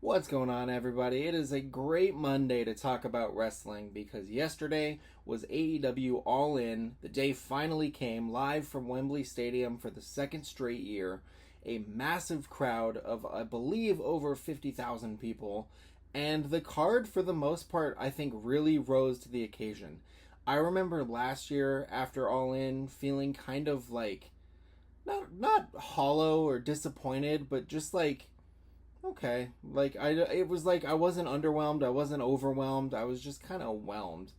What's going on, everybody? It is a great Monday to talk about wrestling because yesterday was AEW All In. The day finally came live from Wembley Stadium for the second straight year. A massive crowd of, I believe, over 50,000 people. And the card, for the most part, I think really rose to the occasion. I remember last year after All In feeling kind of like, not hollow or disappointed, but just like, okay, like it was like I wasn't underwhelmed, I wasn't overwhelmed, I was just kind of whelmed.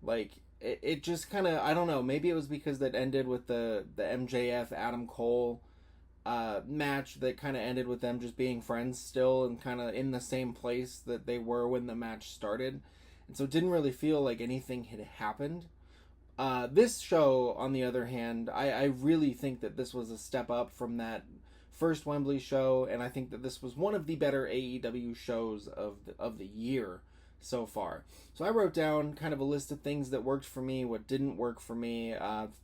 Like it just kind of, I don't know, maybe it was because that ended with the MJF Adam Cole match that kind of ended with them just being friends still and kind of in the same place that they were when the match started, and so it didn't really feel like anything had happened. This show, on the other hand, I really think that this was a step up from that first Wembley show, and I think that this was one of the better AEW shows of the year so far. So I wrote down kind of a list of things that worked for me, what didn't work for me.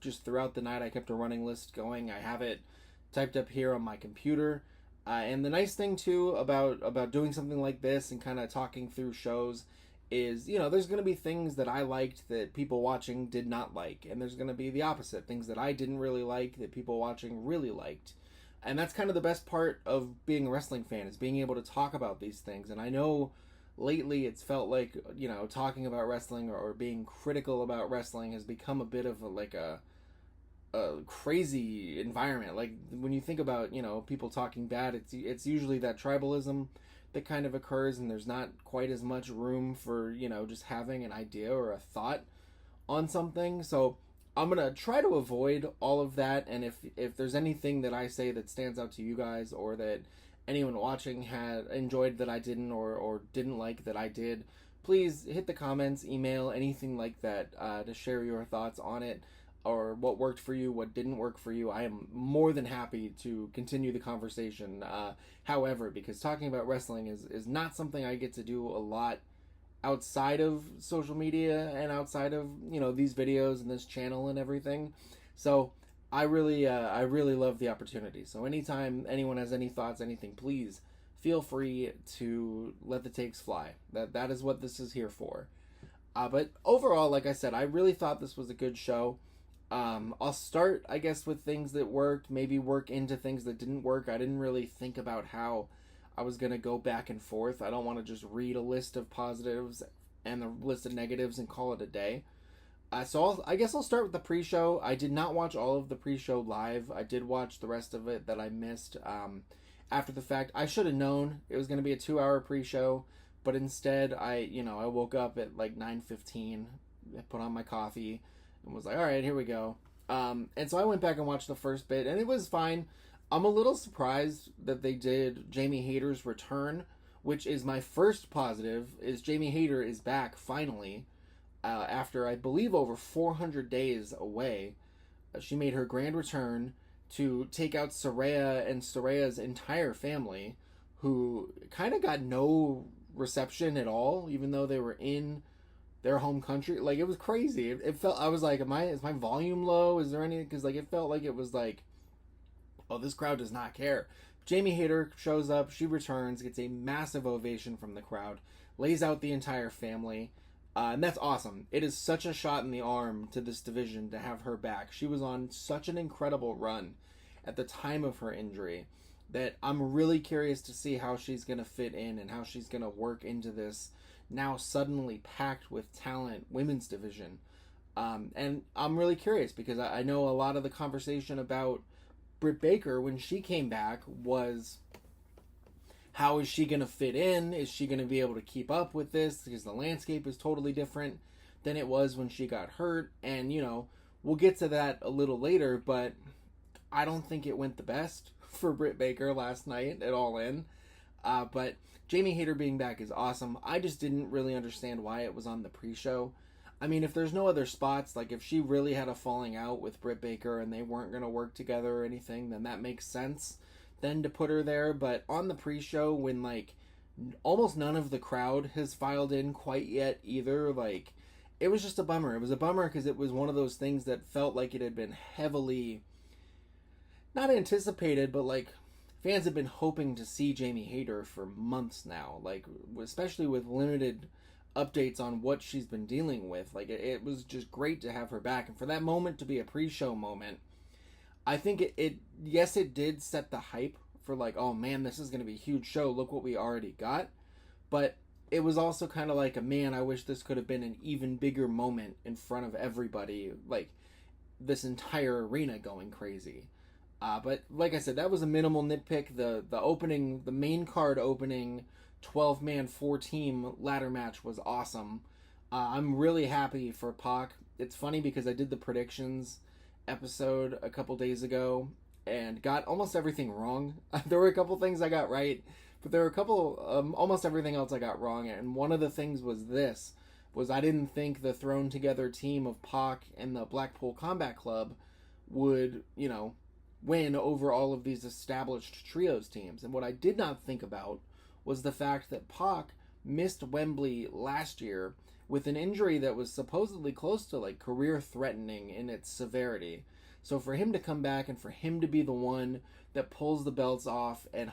Just throughout the night, I kept a running list going. I have it typed up here on my computer. And the nice thing too about doing something like this and kind of talking through shows is, there's going to be things that I liked that people watching did not like, and there's going to be the opposite, things that I didn't really like that people watching really liked. And that's kind of the best part of being a wrestling fan, is being able to talk about these things. And I know lately it's felt like, talking about wrestling or being critical about wrestling has become a bit of a crazy environment. Like when you think about, people talking bad, it's usually that tribalism that kind of occurs, and there's not quite as much room for, just having an idea or a thought on something. So I'm gonna try to avoid all of that, and if there's anything that I say that stands out to you guys, or that anyone watching had enjoyed that I didn't, or didn't like that I did, please hit the comments, email, anything like that, to share your thoughts on it, or what worked for you, what didn't work for you. I am more than happy to continue the conversation. However, because talking about wrestling is not something I get to do a lot outside of social media and outside of these videos and this channel and everything, so I really love the opportunity. So anytime anyone has any thoughts, anything, please feel free to let the takes fly. That is what this is here for. But overall, like I said, I really thought this was a good show. I'll start, I guess, with things that worked, maybe work into things that didn't work. I didn't really think about how I was going to go back and forth. I don't want to just read a list of positives and the list of negatives and call it a day. I guess I'll start with the pre-show. I did not watch all of the pre-show live. I did watch the rest of it that I missed after the fact. I should have known it was going to be a 2-hour pre-show, but instead I woke up at like 9:15, put on my coffee, and was like, all right, here we go. And so I went back and watched the first bit, and it was fine. I'm a little surprised that they did Jamie Hayter's return, which is my first positive, is Jamie Hayter is back finally, after I believe over 400 days away. She made her grand return to take out Saraya and Saraya's entire family, who kind of got no reception at all, even though they were in their home country. Like, it was crazy. It felt, I was like, is my volume low? Is there any, because like it felt like it was like, oh, this crowd does not care. Jamie Hayter shows up, she returns, gets a massive ovation from the crowd, lays out the entire family, and that's awesome. It is such a shot in the arm to this division to have her back. She was on such an incredible run at the time of her injury that I'm really curious to see how she's going to fit in and how she's going to work into this now suddenly packed with talent women's division. And I'm really curious because I know a lot of the conversation about Britt Baker when she came back was, how is she going to fit in? Is she going to be able to keep up with this? Because the landscape is totally different than it was when she got hurt. And, we'll get to that a little later, but I don't think it went the best for Britt Baker last night at All In. But Jamie Hayter being back is awesome. I just didn't really understand why it was on the pre-show. I mean, if there's no other spots, like if she really had a falling out with Britt Baker and they weren't going to work together or anything, then that makes sense then to put her there. But on the pre-show, when like almost none of the crowd has filed in quite yet either, like it was just a bummer. It was a bummer because it was one of those things that felt like it had been heavily, not anticipated, but like fans have been hoping to see Jamie Hayter for months now, like, especially with limited updates on what she's been dealing with. Like, it was just great to have her back, and for that moment to be a pre-show moment, I think yes, it did set the hype for, like, oh man, this is going to be a huge show, look what we already got, but it was also kind of like, man, I wish this could have been an even bigger moment in front of everybody, like, this entire arena going crazy. But like I said, that was a minimal nitpick. The main card opening 12-man 4-team ladder match was awesome. I'm really happy for Pac. It's funny because I did the predictions episode a couple days ago and got almost everything wrong. There were a couple things I got right, but there were a couple, almost everything else I got wrong. And one of the things was I didn't think the thrown together team of Pac and the Blackpool Combat Club would, win over all of these established trios teams. And what I did not think about was the fact that Pac missed Wembley last year with an injury that was supposedly close to, like, career threatening in its severity. So for him to come back and for him to be the one that pulls the belts off and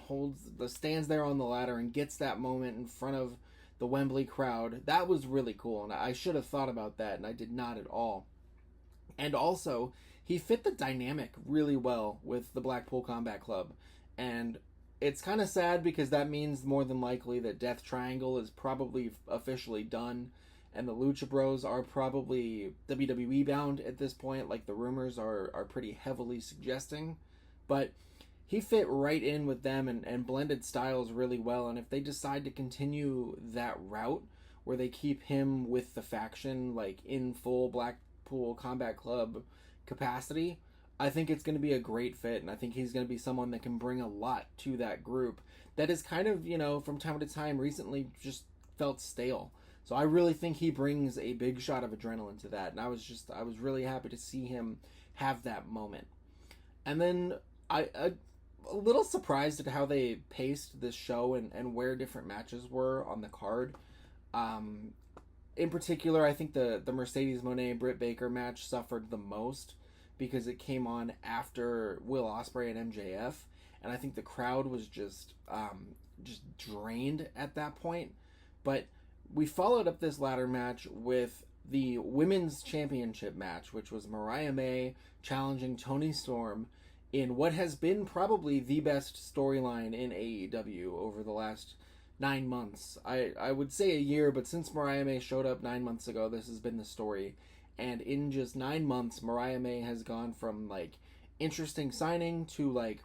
stands there on the ladder and gets that moment in front of the Wembley crowd, that was really cool. And I should have thought about that, and I did not at all. And also, he fit the dynamic really well with the Blackpool Combat Club. And it's kind of sad because that means more than likely that Death Triangle is probably officially done. And the Lucha Bros are probably WWE bound at this point, like the rumors are pretty heavily suggesting. But he fit right in with them and blended styles really well. And if they decide to continue that route, where they keep him with the faction, like, in full Blackpool Combat Club capacity, I think it's going to be a great fit, and I think he's going to be someone that can bring a lot to that group that is kind of, from time to time recently just felt stale. So I really think he brings a big shot of adrenaline to that, and I was really happy to see him have that moment. And then I a little surprised at how they paced this show and where different matches were on the card. In particular, I think the Mercedes Moné Britt Baker match suffered the most because it came on after Will Ospreay and MJF, and I think the crowd was just drained at that point. But we followed up this ladder match with the women's championship match, which was Mariah May challenging Toni Storm in what has been probably the best storyline in AEW over the last 9 months. I would say a year, but since Mariah May showed up 9 months ago, this has been the story. And in just 9 months, Mariah May has gone from, like, interesting signing to, like,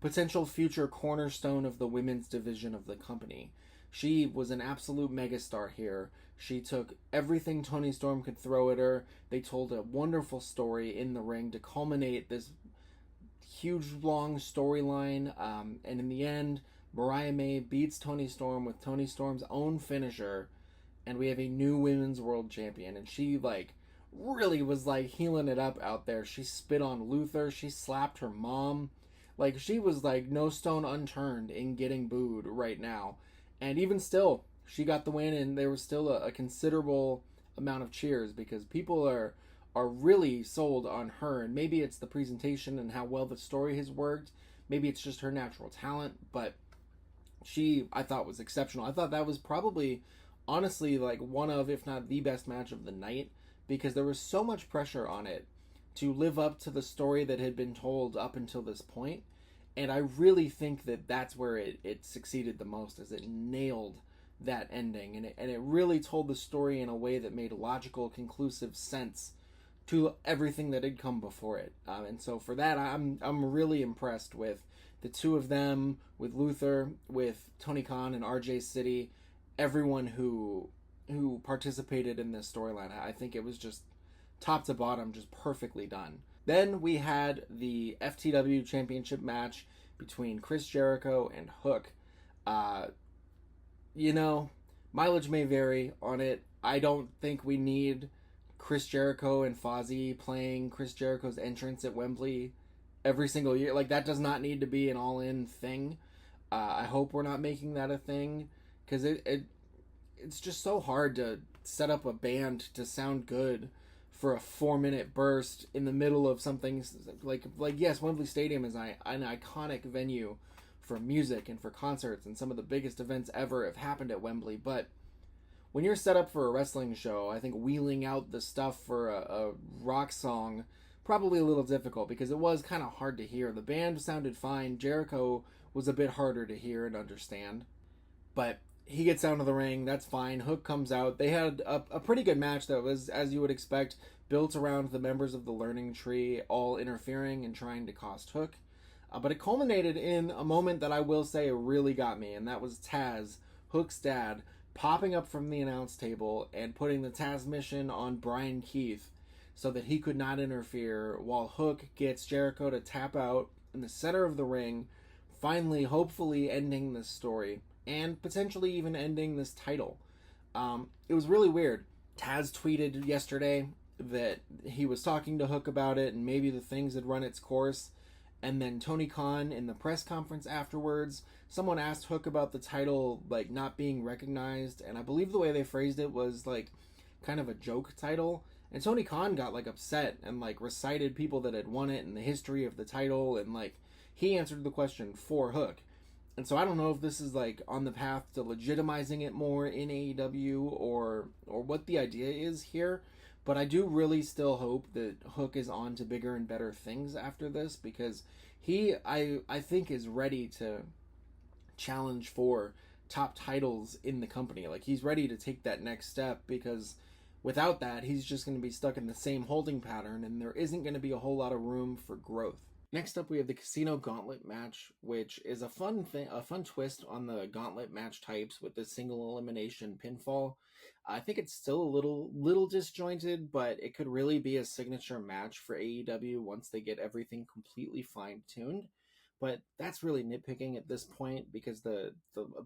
potential future cornerstone of the women's division of the company. She was an absolute megastar here. She took everything Toni Storm could throw at her. They told a wonderful story in the ring to culminate this huge, long storyline. And in the end, Mariah May beats Toni Storm with Toni Storm's own finisher. And we have a new women's world champion. And she, like, really was, like, healing it up out there. She spit on Luther. She slapped her mom. Like, she was, like, no stone unturned in getting booed right now. And even still, she got the win, and there was still a considerable amount of cheers because people are really sold on her. And maybe it's the presentation and how well the story has worked. Maybe it's just her natural talent, but she, I thought, was exceptional. I thought that was probably, honestly, like, one of, if not the best match of the night, because there was so much pressure on it to live up to the story that had been told up until this point. And I really think that that's where it succeeded the most, as it nailed that ending. And it really told the story in a way that made logical, conclusive sense to everything that had come before it. And so for that, I'm really impressed with the two of them, with Luther, with Tony Khan and RJ City, everyone who participated in this storyline. I think it was just top to bottom, just perfectly done. Then we had the FTW Championship match between Chris Jericho and Hook. Mileage may vary on it. I don't think we need Chris Jericho and Fozzy playing Chris Jericho's entrance at Wembley every single year. Like, that does not need to be an all-in thing. I hope we're not making that a thing, because it's just so hard to set up a band to sound good for a 4-minute burst in the middle of something like yes, Wembley Stadium is an iconic venue for music and for concerts, and some of the biggest events ever have happened at Wembley. But when you're set up for a wrestling show, I think wheeling out the stuff for a rock song probably a little difficult because it was kind of hard to hear. The band sounded fine. Jericho was a bit harder to hear and understand. But he gets down to the ring. That's fine. Hook comes out. They had a pretty good match that was, as you would expect, built around the members of the Learning Tree all interfering and trying to cost Hook. But it culminated in a moment that I will say really got me, and that was Taz, Hook's dad, popping up from the announce table and putting the Taz mission on Brian Keith so that he could not interfere while Hook gets Jericho to tap out in the center of the ring, finally, hopefully ending this story and potentially even ending this title. It was really weird. Taz tweeted yesterday that he was talking to Hook about it and maybe the things had run its course. And then Tony Khan in the press conference afterwards, someone asked Hook about the title like not being recognized, and I believe the way they phrased it was like kind of a joke title. And Tony Khan got like upset and like recited people that had won it and the history of the title, and like he answered the question for Hook. And so I don't know if this is like on the path to legitimizing it more in AEW or what the idea is here. But I do really still hope that Hook is on to bigger and better things after this, because I think is ready to challenge for top titles in the company. Like he's ready to take that next step, because without that, he's just going to be stuck in the same holding pattern and there isn't going to be a whole lot of room for growth. Next up, we have the Casino Gauntlet match, which is a fun twist on the gauntlet match types with the single elimination pinfall. I think it's still a little disjointed, but it could really be a signature match for AEW once they get everything completely fine-tuned. But that's really nitpicking at this point, because the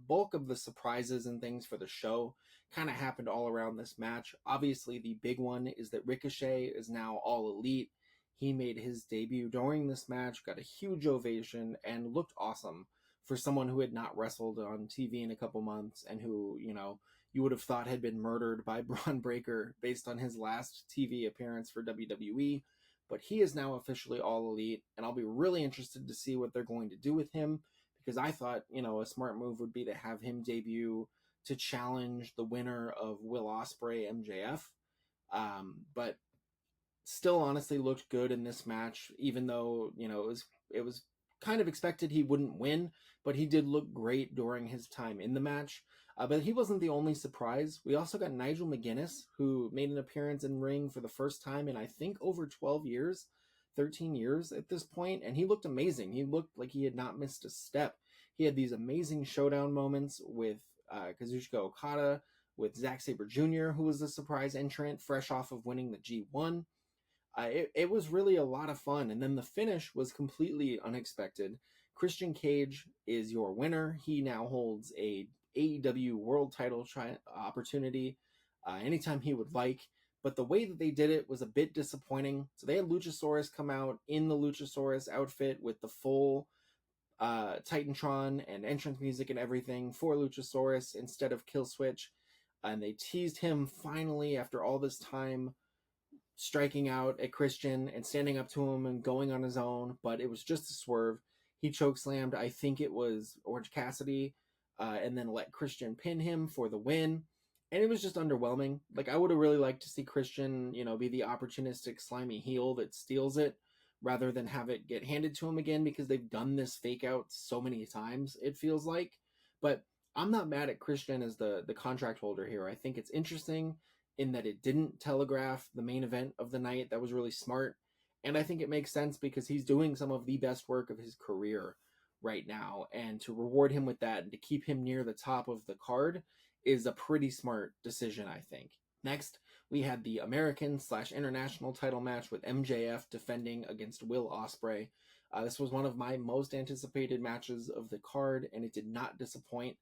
bulk of the surprises and things for the show kind of happened all around this match. Obviously, the big one is that Ricochet is now All Elite. He made his debut during this match, got a huge ovation, and looked awesome for someone who had not wrestled on TV in a couple months and who, you would have thought had been murdered by Braun Breaker based on his last TV appearance for WWE. But he is now officially All Elite, and I'll be really interested to see what they're going to do with him, because I thought, a smart move would be to have him debut to challenge the winner of Will Ospreay MJF. But still honestly looked good in this match, even though, it was kind of expected he wouldn't win, but he did look great during his time in the match. But he wasn't the only surprise. We also got Nigel McGuinness, who made an appearance in ring for the first time in, I think, over 12 years, 13 years at this point, and he looked amazing. He looked like he had not missed a step. He had these amazing showdown moments with Kazuchika Okada, with Zack Sabre Jr., who was the surprise entrant, fresh off of winning the G1. It was really a lot of fun, and then the finish was completely unexpected. Christian Cage is your winner. He now holds a AEW World Title opportunity anytime he would like, but the way that they did it was a bit disappointing. So they had Luchasaurus come out in the Luchasaurus outfit with the full Titantron and entrance music and everything for Luchasaurus instead of Killswitch, and they teased him finally after all this time striking out at Christian and standing up to him and going on his own, but it was just a swerve. He chokeslammed, I think it was Orange Cassidy, and then let Christian pin him for the win. And it was just underwhelming. Like, I would have really liked to see Christian, be the opportunistic, slimy heel that steals it, rather than have it get handed to him again, because they've done this fake out so many times, it feels like. But I'm not mad at Christian as the contract holder here. I think it's interesting in that it didn't telegraph the main event of the night. That was really smart. And I think it makes sense because he's doing some of the best work of his career right now. And to reward him with that and to keep him near the top of the card is a pretty smart decision, I think. Next, we had the American/International title match with MJF defending against Will Ospreay. This was one of my most anticipated matches of the card, and it did not disappoint.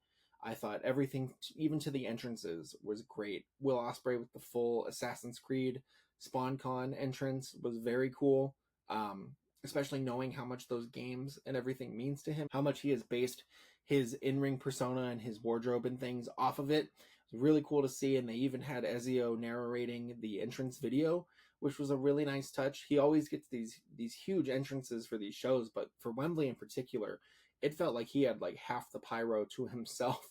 I thought everything, even to the entrances, was great. Will Ospreay with the full Assassin's Creed SpawnCon entrance was very cool, especially knowing how much those games and everything means to him, how much he has based his in-ring persona and his wardrobe and things off of it. It was really cool to see, and they even had Ezio narrating the entrance video, which was a really nice touch. He always gets these huge entrances for these shows, but for Wembley in particular, it felt like he had like half the pyro to himself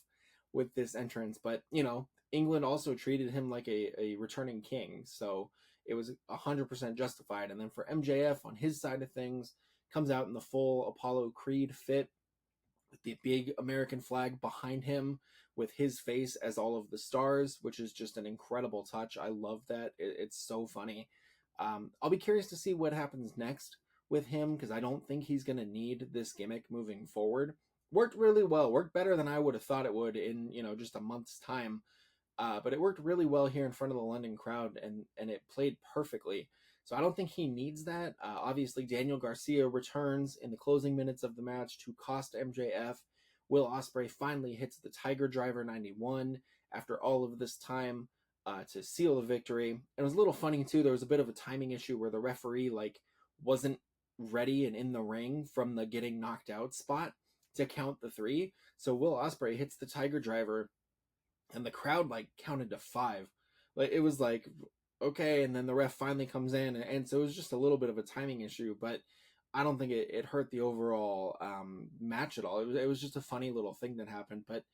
with this entrance. But England also treated him like a returning king, so it was 100% justified. And then for MJF on his side of things, comes out in the full Apollo Creed fit with the big American flag behind him with his face as all of the stars, which is just an incredible touch. I love that. It's so funny. I'll be curious to see what happens next with him, because I don't think he's going to need this gimmick moving forward. Worked really well, worked better than I would have thought it would in just a month's time. But it worked really well here in front of the London crowd, and it played perfectly. So I don't think he needs that. Obviously, Daniel Garcia returns in the closing minutes of the match to cost MJF. Will Ospreay finally hits the Tiger Driver 91 after all of this time to seal the victory. It was a little funny too. There was a bit of a timing issue where the referee wasn't ready and in the ring from the getting knocked out spot to count the 3. So Will Ospreay hits the Tiger Driver, and the crowd counted to 5. It was okay, and then the ref finally comes in, and so it was just a little bit of a timing issue, but I don't think it hurt the overall match at all. It was just a funny little thing that happened. But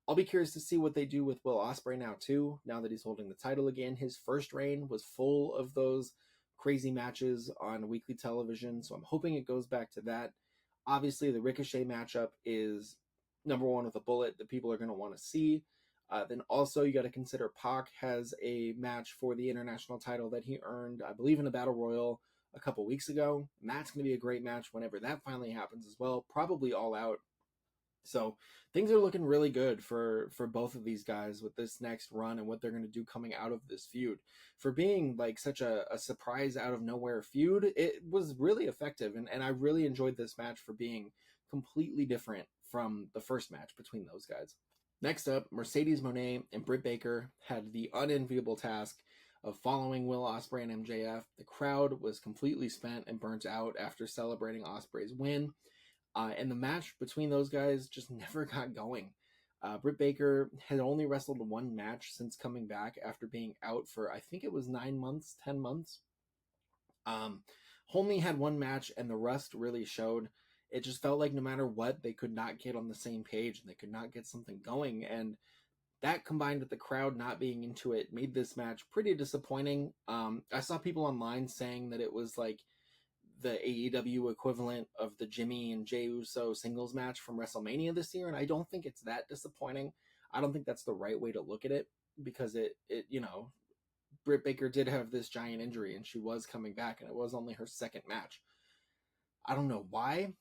I'll be curious to see what they do with Will Ospreay now too, now that he's holding the title again. His first reign was full of those crazy matches on weekly television, so I'm hoping it goes back to that. Obviously, the Ricochet matchup is number one with a bullet that people are going to want to see. Then also you got to consider Pac has a match for the international title that he earned, I believe, in a battle royal a couple weeks ago. And that's going to be a great match whenever that finally happens as well, probably All Out. So things are looking really good for both of these guys with this next run and what they're going to do coming out of this feud. For being such a surprise out of nowhere feud, it was really effective, and I really enjoyed this match for being completely different from the first match between those guys. Next up, Mercedes Moné and Britt Baker had the unenviable task of following Will Ospreay and MJF. The crowd was completely spent and burnt out after celebrating Ospreay's win, and the match between those guys just never got going. Britt Baker had only wrestled one match since coming back after being out for, I think it was 9 months, 10 months. Only had one match, and the rust really showed. It just felt like no matter what, they could not get on the same page, and they could not get something going. And that, combined with the crowd not being into it, made this match pretty disappointing. I saw people online saying that it was like the AEW equivalent of the Jimmy and Jey Uso singles match from WrestleMania this year, and I don't think it's that disappointing. I don't think that's the right way to look at it, because it Britt Baker did have this giant injury, and she was coming back, and it was only her second match. I don't know why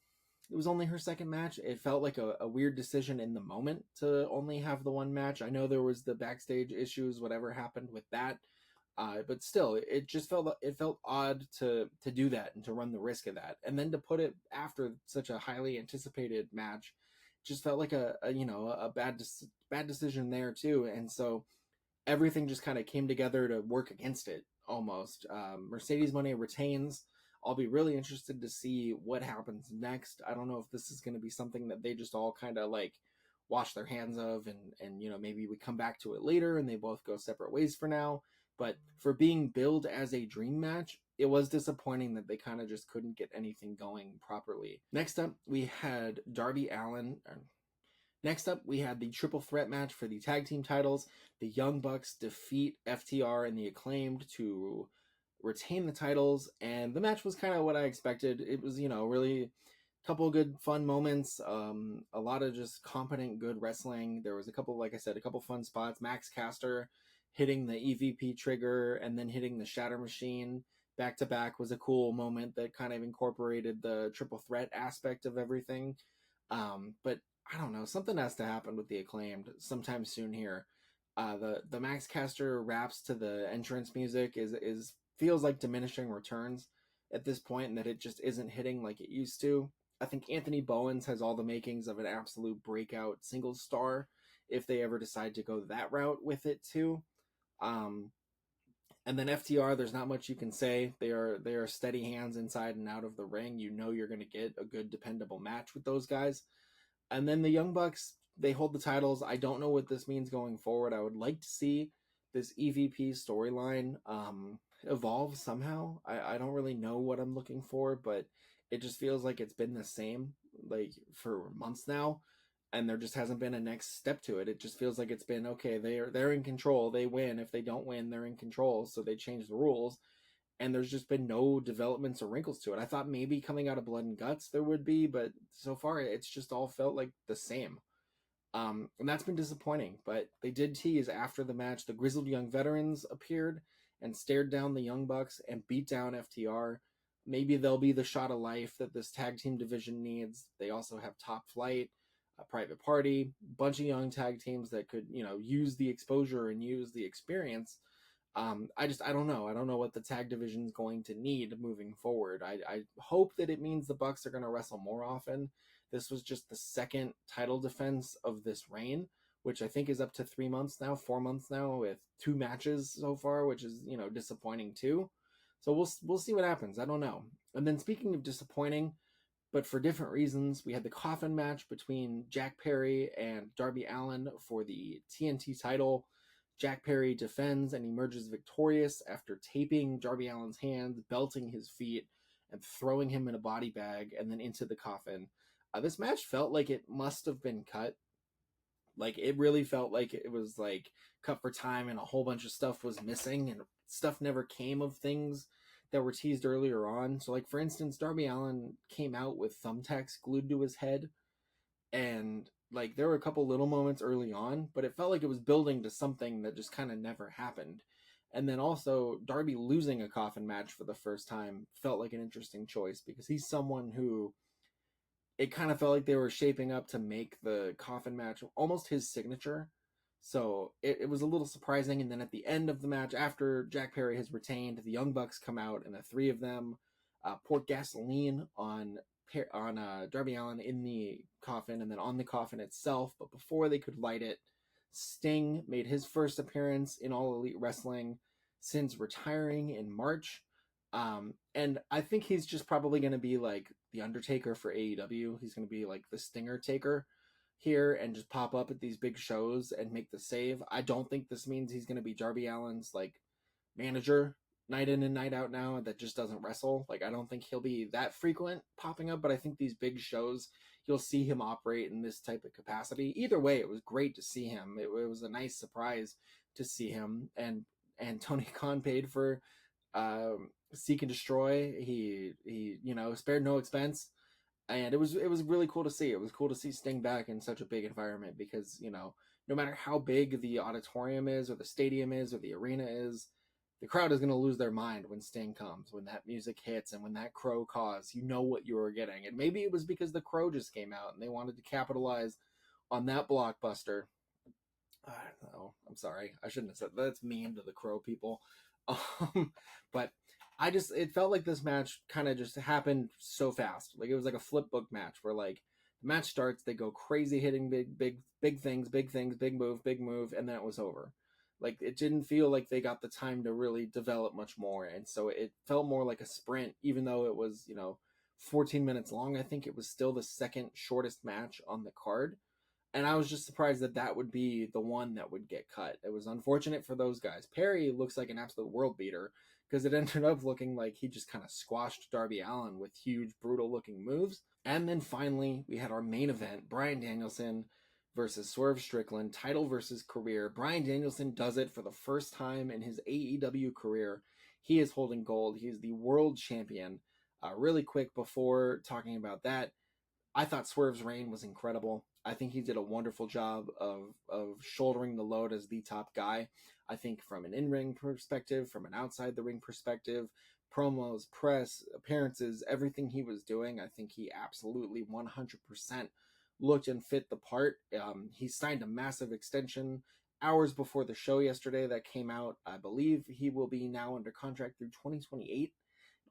it was only her second match. It felt like a weird decision in the moment to only have the one match. I know there was the backstage issues, whatever happened with that. But still, it just felt odd to do that and to run the risk of that, and then to put it after such a highly anticipated match, just felt like a bad decision there too. And so everything just kind of came together to work against it almost. Mercedes Moné retains. I'll be really interested to see what happens next. I don't know if this is going to be something that they just all kind of wash their hands of, and maybe we come back to it later and they both go separate ways for now. But for being billed as a dream match, it was disappointing that they kind of just couldn't get anything going properly. Next up, we had Darby Allin. Next up, we had the triple threat match for the tag team titles. The Young Bucks defeat FTR and the Acclaimed to retain the titles, and the match was kind of what I expected. It was, really a couple good fun moments, a lot of just competent, good wrestling. There was a couple, like I said, a couple fun spots. Max Caster hitting the EVP trigger and then hitting the Shatter Machine back to back was a cool moment that kind of incorporated the triple threat aspect of everything. But I don't know, something has to happen with the Acclaimed sometime soon here. The Max Caster raps to the entrance music is feels like diminishing returns at this point, and that it just isn't hitting like it used to. I think Anthony Bowens has all the makings of an absolute breakout singles star if they ever decide to go that route with it too. And then FTR, there's not much you can say. They are steady hands inside and out of the ring. You're going to get a good, dependable match with those guys. And then the Young Bucks, they hold the titles. I don't know what this means going forward. I would like to see this EVP storyline evolve somehow. I don't really know what I'm looking for, but it just feels like it's been the same like for months now, and there just hasn't been a next step to it. It just feels like it's been okay. They're in control. They win. If they don't win, they're in control. So they change the rules, and there's just been no developments or wrinkles to it. I thought maybe coming out of Blood and Guts there would be, but so far it's just all felt like the same. And that's been disappointing. But they did tease after the match the grizzled young veterans appeared and stared down the Young Bucks and beat down FTR. Maybe they'll be the shot of life that this tag team division needs. They also have Top Flight, a Private Party, bunch of young tag teams that could, use the exposure and use the experience. I don't know. I don't know what the tag division is going to need moving forward. I hope that it means the Bucks are going to wrestle more often. This was just the second title defense of this reign, which I think is up to 3 months now, 4 months now, with 2 matches so far, which is disappointing too. So we'll see what happens. I don't know. And then speaking of disappointing, but for different reasons, we had the coffin match between Jack Perry and Darby Allin for the TNT title. Jack Perry defends and emerges victorious after taping Darby Allin's hands, belting his feet, and throwing him in a body bag and then into the coffin. This match felt like it must have been cut. Like, it really felt like it was like cut for time and a whole bunch of stuff was missing and stuff never came of things that were teased earlier on. So, like, for instance, Darby Allin came out with thumbtacks glued to his head, and like there were a couple little moments early on, but it felt like it was building to something that just kind of never happened. And then also Darby losing a coffin match for the first time felt like an interesting choice because he's someone who it kind of felt like they were shaping up to make the coffin match almost his signature. So it was a little surprising. And then at the end of the match, after Jack Perry has retained, the Young Bucks come out, and the three of them pour gasoline on Darby Allin in the coffin and then on the coffin itself. But before they could light it, Sting made his first appearance in All Elite Wrestling since retiring in March. And I think he's just probably going to be like the Undertaker for AEW. He's going to be like the Stinger taker here and just pop up at these big shows and make the save. I don't think this means he's going to be Darby Allin's like manager night in and night out now that just doesn't wrestle. Like, I don't think he'll be that frequent popping up, but I think these big shows, you'll see him operate in this type of capacity. Either way, it was great to see him. It was a nice surprise to see him. And Tony Khan paid for Seek and Destroy. He spared no expense. And it was really cool to see. It was cool to see Sting back in such a big environment because, no matter how big the auditorium is or the stadium is or the arena is, the crowd is going to lose their mind when Sting comes, when that music hits and when that crow caws. You know what you were getting. And maybe it was because the crow just came out and they wanted to capitalize on that blockbuster. I don't know. I'm sorry. I shouldn't have said that. That's mean to the crow people. But it felt like this match kind of just happened so fast. Like, it was like a flip book match where like the match starts, they go crazy hitting big things, big move, and then it was over. Like, it didn't feel like they got the time to really develop much more. And so it felt more like a sprint, even though it was, 14 minutes long. I think it was still the second shortest match on the card. And I was just surprised that would be the one that would get cut. It was unfortunate for those guys. Perry looks like an absolute world beater because it ended up looking like he just kind of squashed Darby Allin with huge, brutal looking moves. And then finally, we had our main event, Bryan Danielson versus Swerve Strickland, title versus career. Bryan Danielson does it for the first time in his AEW career. He is holding gold. He is the world champion. Really quick before talking about that, I thought Swerve's reign was incredible. I think he did a wonderful job of shouldering the load as the top guy. I think from an in-ring perspective, from an outside the ring perspective, promos, press, appearances, everything he was doing, I think he absolutely 100% looked and fit the part. He signed a massive extension hours before the show yesterday that came out. I believe he will be now under contract through 2028.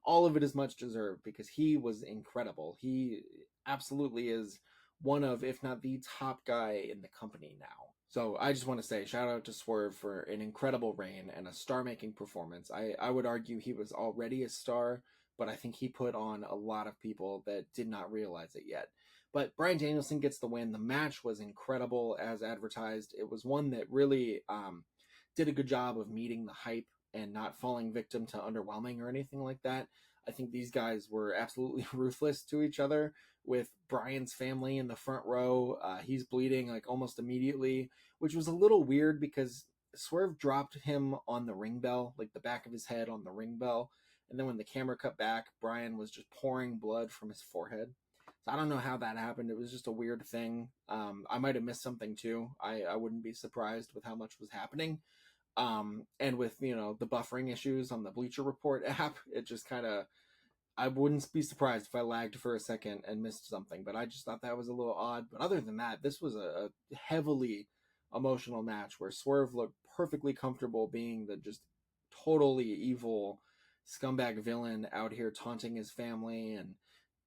All of it is much deserved because he was incredible. He absolutely is one of, if not the top guy in the company now. So I just want to say shout out to Swerve for an incredible reign and a star-making performance. I would argue he was already a star, but I think he put on a lot of people that did not realize it yet. But Bryan Danielson gets the win. The match was incredible as advertised. It was one that really did a good job of meeting the hype and not falling victim to underwhelming or anything like that. I think these guys were absolutely ruthless to each other. With Bryan's family in the front row, he's bleeding like almost immediately, which was a little weird because Swerve dropped him on the ring bell, like the back of his head on the ring bell. And then when the camera cut back, Bryan was just pouring blood from his forehead. So I don't know how that happened. It was just a weird thing. I might have missed something too. I wouldn't be surprised with how much was happening. And with, the buffering issues on the Bleacher Report app, it just kind of, I wouldn't be surprised if I lagged for a second and missed something, but I just thought that was a little odd. But other than that, this was a heavily emotional match where Swerve looked perfectly comfortable being the just totally evil scumbag villain out here taunting his family and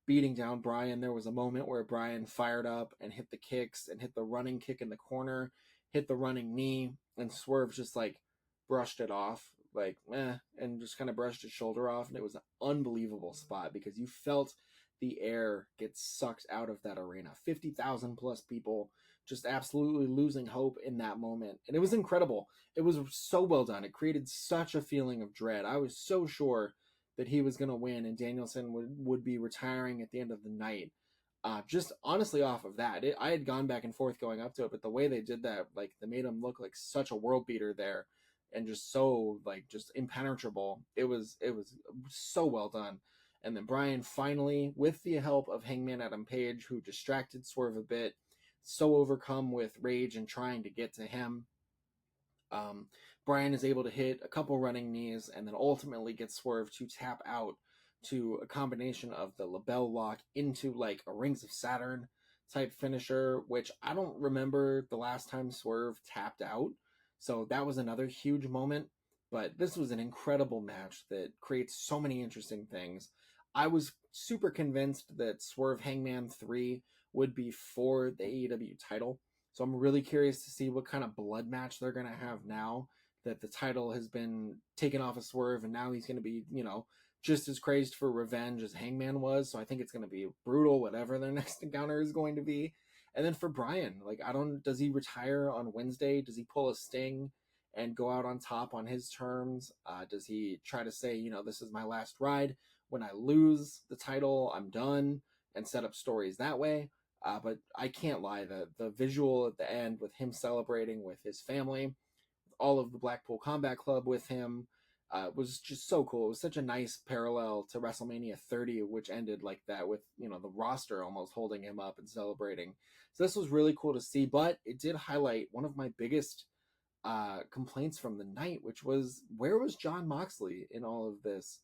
beating down Bryan. There was a moment where Bryan fired up and hit the kicks and hit the running kick in the corner, hit the running knee, and Swerve just like brushed it off, like and just kind of brushed his shoulder off. And it was an unbelievable spot because you felt the air get sucked out of that arena. 50,000 plus people just absolutely losing hope in that moment. And it was incredible. It was so well done. It created such a feeling of dread. I was so sure that he was going to win and Danielson would be retiring at the end of the night. Just honestly off of that, I had gone back and forth going up to it, but the way they did that, like they made him look like such a world beater there and just so like just impenetrable. It was so well done. And then Bryan finally, with the help of Hangman Adam Page, who distracted Swerve a bit, so overcome with rage and trying to get to him, Bryan is able to hit a couple running knees and then ultimately gets Swerve to tap out to a combination of the LeBell Lock into like a Rings of Saturn type finisher, which I don't remember the last time Swerve tapped out. So that was another huge moment. But this was an incredible match that creates so many interesting things. I was super convinced that Swerve Hangman 3 would be for the AEW title. So I'm really curious to see what kind of blood match they're going to have now that the title has been taken off of Swerve and now he's going to be, just as crazed for revenge as Hangman was. So I think it's going to be brutal, whatever their next encounter is going to be. And then for Bryan, like, does he retire on Wednesday? Does he pull a Sting and go out on top on his terms? Does he try to say, this is my last ride? When I lose the title, I'm done, and set up stories that way? But I can't lie, the visual at the end with him celebrating with his family, all of the Blackpool Combat Club with him, was just so cool. It was such a nice parallel to WrestleMania 30, which ended like that with, the roster almost holding him up and celebrating. So this was really cool to see, but it did highlight one of my biggest complaints from the night, which was, where was Jon Moxley in all of this?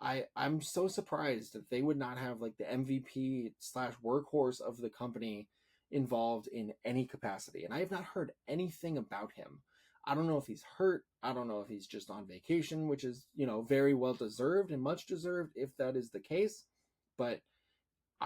I'm so surprised that they would not have like the MVP / workhorse of the company involved in any capacity. And I have not heard anything about him. I don't know if he's hurt. I don't know if he's just on vacation, which is, very well deserved and much deserved if that is the case. But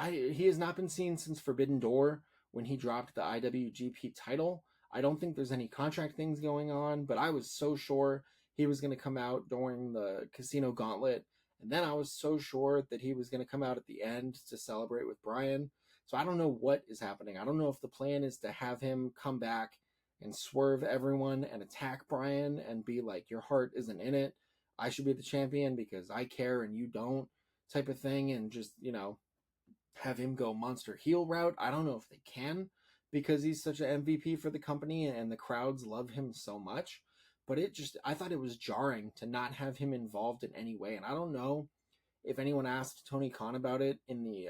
he has not been seen since Forbidden Door when he dropped the IWGP title. I don't think there's any contract things going on, but I was so sure he was going to come out during the Casino Gauntlet. And then I was so sure that he was going to come out at the end to celebrate with Bryan. So I don't know what is happening. I don't know if the plan is to have him come back and swerve everyone and attack Bryan and be like, your heart isn't in it. I should be the champion because I care and you don't, type of thing. And just, have him go monster heel route. I don't know if they can because he's such an MVP for the company and the crowds love him so much. But I thought it was jarring to not have him involved in any way. And I don't know if anyone asked Tony Khan about it in the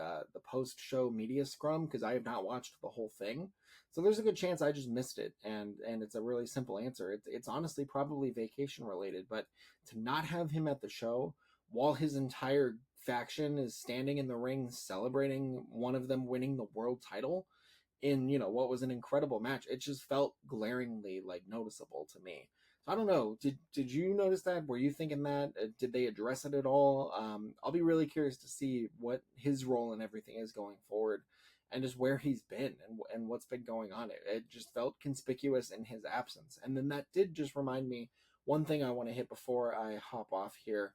post-show media scrum, because I have not watched the whole thing. So there's a good chance I just missed it. And it's a really simple answer. It's honestly probably vacation related. But to not have him at the show while his entire faction is standing in the ring celebrating one of them winning the world title in, what was an incredible match, it just felt glaringly like noticeable to me. So I don't know. Did you notice that? Were you thinking that? Did they address it at all? I'll be really curious to see what his role in everything is going forward and just where he's been and what's been going on. It just felt conspicuous in his absence. And then that did just remind me one thing I want to hit before I hop off here.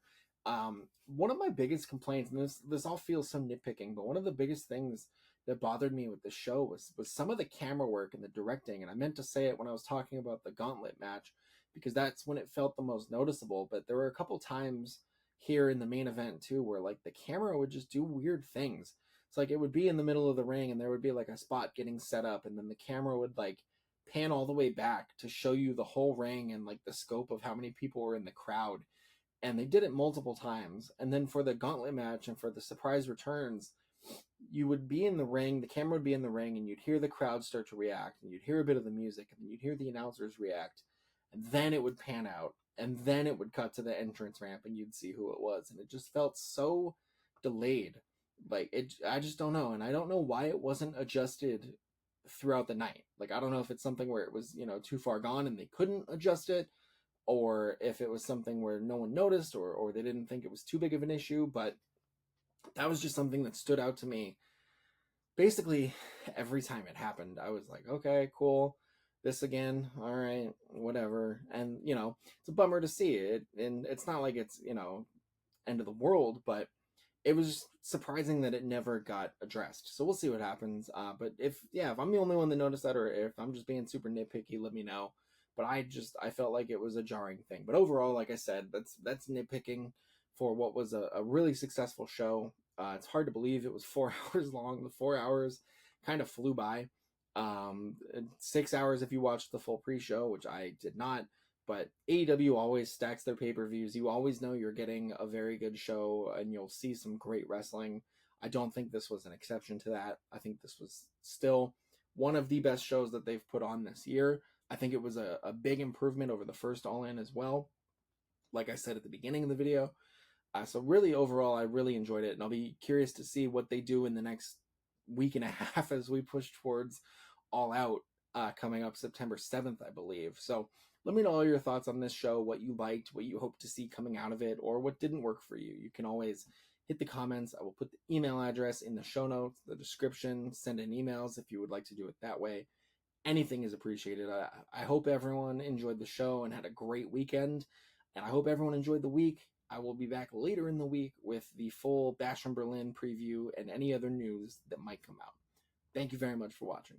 One of my biggest complaints, and this all feels so nitpicking, but one of the biggest things that bothered me with the show was some of the camera work and the directing. And I meant to say it when I was talking about the Gauntlet match, because that's when it felt the most noticeable. But there were a couple times here in the main event too, where like the camera would just do weird things. It's like it would be in the middle of the ring and there would be like a spot getting set up, and then the camera would like pan all the way back to show you the whole ring and like the scope of how many people were in the crowd. And they did it multiple times. And then for the gauntlet match and for the surprise returns, you would be in the ring, the camera would be in the ring, and you'd hear the crowd start to react, and you'd hear a bit of the music, and then you'd hear the announcers react, and then it would pan out, and then it would cut to the entrance ramp, and you'd see who it was, and it just felt so delayed. Like it, I just don't know, and I don't know why it wasn't adjusted throughout the night. Like I don't know if it's something where it was too far gone and they couldn't adjust it, or if it was something where no one noticed, or they didn't think it was too big of an issue, but that was just something that stood out to me. Basically, every time it happened, I was like, okay, cool. This again, all right, whatever. And, it's a bummer to see it. And it's not like it's, end of the world, but it was surprising that it never got addressed. So we'll see what happens. But if I'm the only one that noticed that, or if I'm just being super nitpicky, let me know. But I felt like it was a jarring thing. But overall, like I said, that's nitpicking for what was a really successful show. It's hard to believe it was 4 hours long. The 4 hours kind of flew by. 6 hours if you watched the full pre-show, which I did not. But AEW always stacks their pay-per-views. You always know you're getting a very good show, and you'll see some great wrestling. I don't think this was an exception to that. I think this was still one of the best shows that they've put on this year. I think it was a big improvement over the first All In as well. Like I said at the beginning of the video. So really, overall, I really enjoyed it, and I'll be curious to see what they do in the next week and a half as we push towards All Out coming up September 7th, I believe. So let me know all your thoughts on this show, what you liked, what you hope to see coming out of it, or what didn't work for you. You can always hit the comments. I will put the email address in the show notes, the description. Send in emails if you would like to do it that way. Anything is appreciated. I hope everyone enjoyed the show and had a great weekend, and I hope everyone enjoyed the week. I will be back later in the week with the full Bash from Berlin preview and any other news that might come out. Thank you very much for watching.